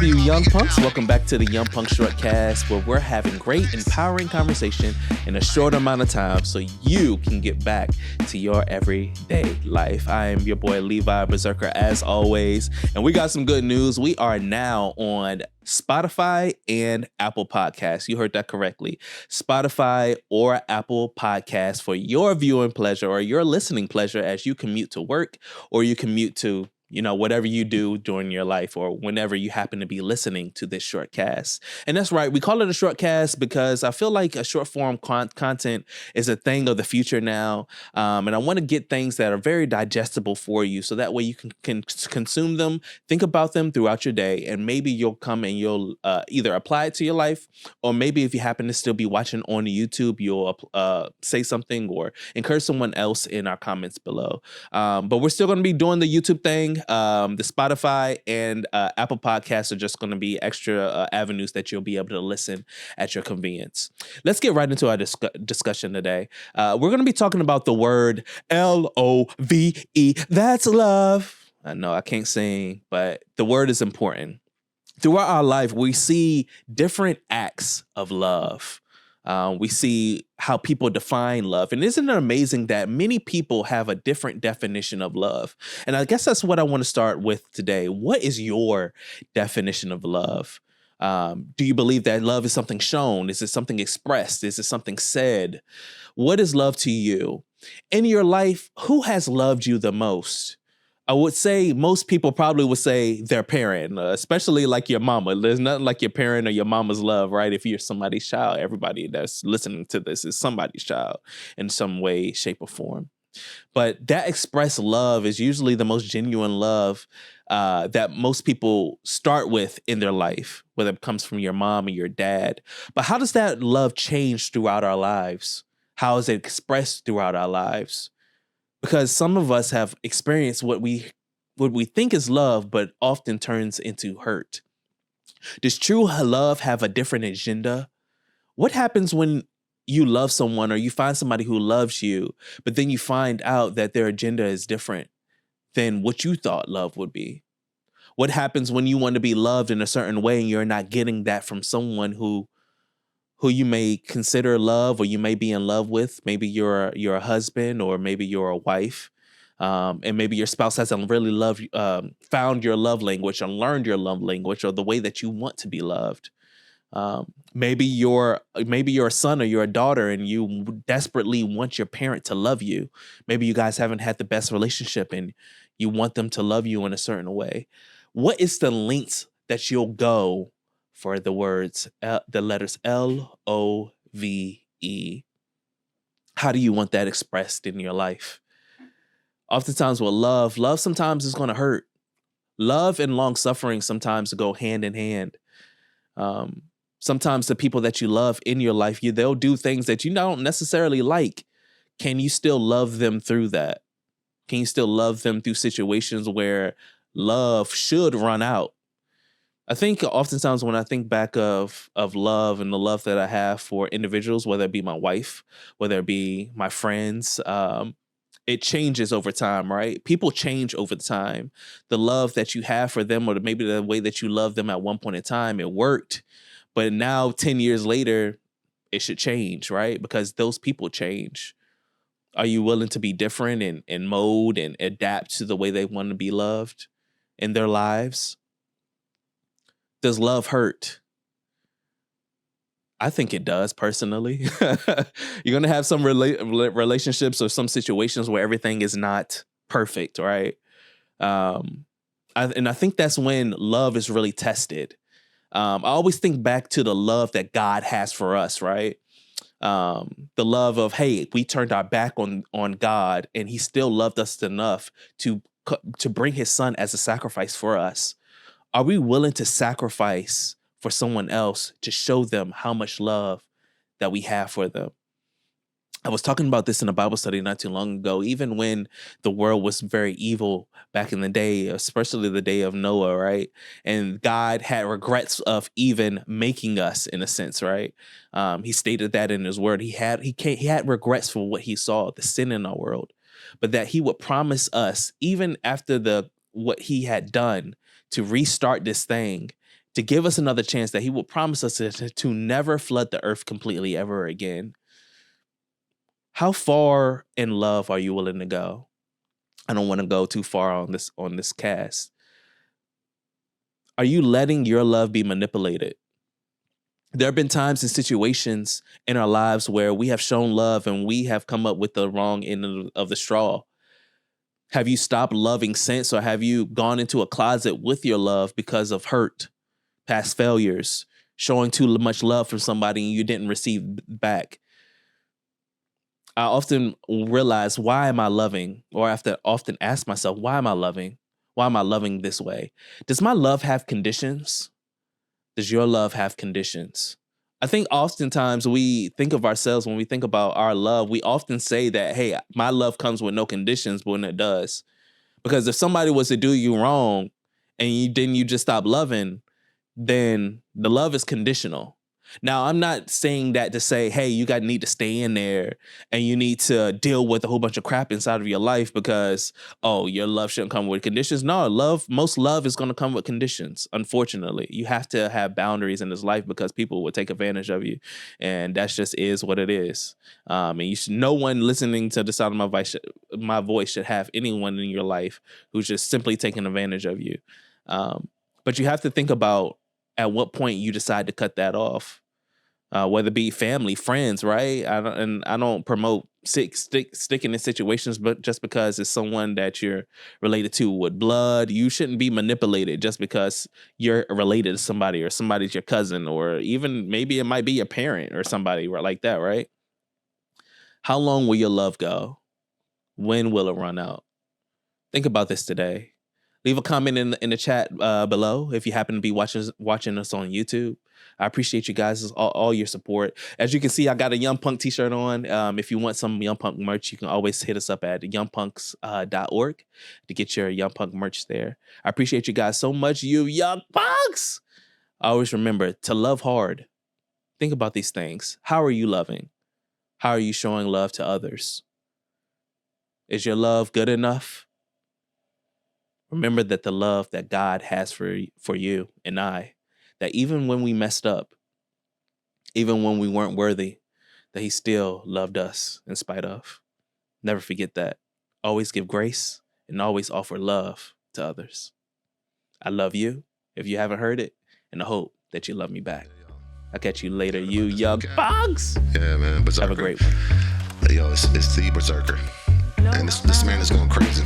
you young punks? Welcome back to the Young Punk Shortcast, where we're having great, empowering conversation in a short amount of time so you can get back to your everyday life. I am your boy Levi BerSerKerr as always, and we got some good news. We are now on Spotify and Apple Podcasts. You heard that correctly. Spotify or Apple Podcasts for your viewing pleasure or your listening pleasure as you commute to work or you commute to whatever you do during your life or whenever you happen to be listening to this shortcast. And that's right. We call it a shortcast because I feel like a short form content is a thing of the future now. And I want to get things that are very digestible for you so that way you can consume them, think about them throughout your day, and maybe you'll come and you'll either apply it to your life, or maybe if you happen to still be watching on the YouTube, you'll say something or encourage someone else in our comments below. But we're still going to be doing the YouTube thing. The Spotify and Apple Podcasts are just going to be extra avenues that you'll be able to listen at your convenience. Let's get right into our discussion today. We're going to be talking about the word L-O-V-E. That's love. I know I can't sing, but the word is important. Throughout our life, we see different acts of love. We see how people define love. And isn't it amazing that many people have a different definition of love? And I guess that's what I want to start with today. What is your definition of love? Do you believe that love is something shown? Is it something expressed? Is it something said? What is love to you? In your life, who has loved you the most? I would say most people probably would say their parent, especially like your mama. There's nothing like your parent or your mama's love, right? If you're somebody's child, everybody that's listening to this is somebody's child in some way, shape, or form. But that expressed love is usually the most genuine love that most people start with in their life, whether it comes from your mom or your dad. But how does that love change throughout our lives? How is it expressed throughout our lives? Because some of us have experienced what we think is love, but often turns into hurt. Does true love have a different agenda? What happens when you love someone or you find somebody who loves you, but then you find out that their agenda is different than what you thought love would be? What happens when you want to be loved in a certain way and you're not getting that from someone who you may consider love or you may be in love with? Maybe you're a husband or maybe you're a wife, and maybe your spouse hasn't really found your love language or learned your love language or the way that you want to be loved. Maybe you're a son or you're a daughter and you desperately want your parent to love you. Maybe you guys haven't had the best relationship and you want them to love you in a certain way. What is the lengths that you'll go for the letters L-O-V-E? How do you want that expressed in your life? Oftentimes with love sometimes is going to hurt. Love and long suffering sometimes go hand in hand. Sometimes the people that you love in your life, they'll do things that you don't necessarily like. Can you still love them through that? Can you still love them through situations where love should run out? I think oftentimes when I think back of love and the love that I have for individuals, whether it be my wife, whether it be my friends, it changes over time, right? People change over time. The love that you have for them, or maybe the way that you love them at one point in time, it worked. But now 10 years later, it should change, right? Because those people change. Are you willing to be different and mold and adapt to the way they want to be loved in their lives? Does love hurt? I think it does, personally. You're going to have some relationships or some situations where everything is not perfect, right? And I think that's when love is really tested. I always think back to the love that God has for us, right? The love of, hey, we turned our back on God and he still loved us enough to bring his son as a sacrifice for us. Are we willing to sacrifice for someone else to show them how much love that we have for them? I was talking about this in a Bible study not too long ago. Even when the world was very evil back in the day, especially the day of Noah, right? And God had regrets of even making us, in a sense, right? He stated that in his word. He had regrets for what he saw, the sin in our world, but that he would promise us, even after what he had done, to restart this thing, to give us another chance, that he will promise us to never flood the earth completely ever again. How far in love are you willing to go? I don't want to go too far on this cast. Are you letting your love be manipulated? There have been times and situations in our lives where we have shown love and we have come up with the wrong end of the straw. Have you stopped loving since, or have you gone into a closet with your love because of hurt, past failures, showing too much love from somebody and you didn't receive back? I often realize, why am I loving? Or I have to often ask myself, why am I loving? Why am I loving this way? Does my love have conditions? Does your love have conditions? I think oftentimes we think of ourselves, when we think about our love, we often say that, hey, my love comes with no conditions, but when it does. Because if somebody was to do you wrong and you just stop loving, then the love is conditional. Now, I'm not saying that to say, hey, you need to stay in there and you need to deal with a whole bunch of crap inside of your life because, oh, your love shouldn't come with conditions. No, most love is going to come with conditions. Unfortunately, you have to have boundaries in this life because people will take advantage of you. And that just is what it is. And no one listening to the sound of my voice should have anyone in your life who's just simply taking advantage of you. But you have to think about at what point you decide to cut that off. Whether it be family, friends, right? I don't promote sticking in situations, but just because it's someone that you're related to with blood, you shouldn't be manipulated just because you're related to somebody or somebody's your cousin, or even maybe it might be your parent or somebody like that, right? How long will your love go? When will it run out? Think about this today. Leave a comment in the chat below if you happen to be watching us on YouTube. I appreciate you guys, all your support. As you can see, I got a Young Punk t-shirt on. If you want some Young Punk merch, you can always hit us up at youngpunks.org to get your Young Punk merch there. I appreciate you guys so much, you Young Punks. Always remember to love hard. Think about these things. How are you loving? How are you showing love to others? Is your love good enough? Remember that the love that God has for you and I, that even when we messed up, even when we weren't worthy, that he still loved us in spite of. Never forget that. Always give grace and always offer love to others. I love you, if you haven't heard it, and I hope that you love me back. I'll catch you later, you young bugs. Yeah, man. BerSerKerr. Have a great one. Hey, yo, it's the BerSerKerr. And this man is going crazy.